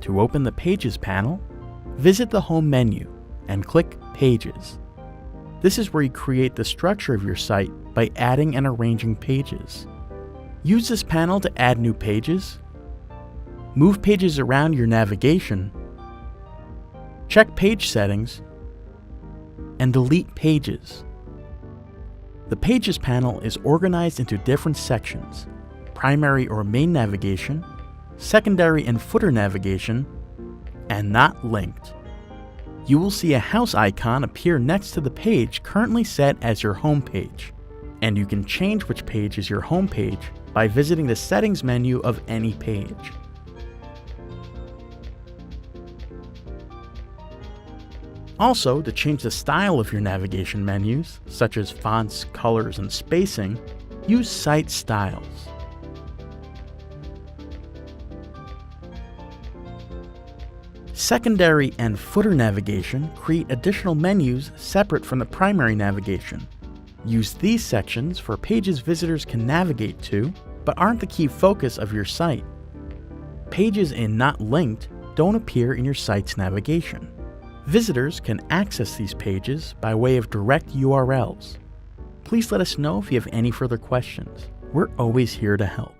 To open the Pages panel, visit the Home menu and click Pages. This is where you create the structure of your site by adding and arranging pages. Use this panel to add new pages, move pages around your navigation, check page settings, and delete pages. The Pages panel is organized into different sections: primary or main navigation, secondary and footer navigation, and not linked. You will see a house icon appear next to the page currently set as your home page, and you can change which page is your home page by visiting the settings menu of any page. Also, to change the style of your navigation menus, such as fonts, colors, and spacing, use Site Styles. Secondary and footer navigation create additional menus separate from the primary navigation. Use these sections for pages visitors can navigate to, but aren't the key focus of your site. Pages in Not Linked don't appear in your site's navigation. Visitors can access these pages by way of direct URLs. Please let us know if you have any further questions. We're always here to help.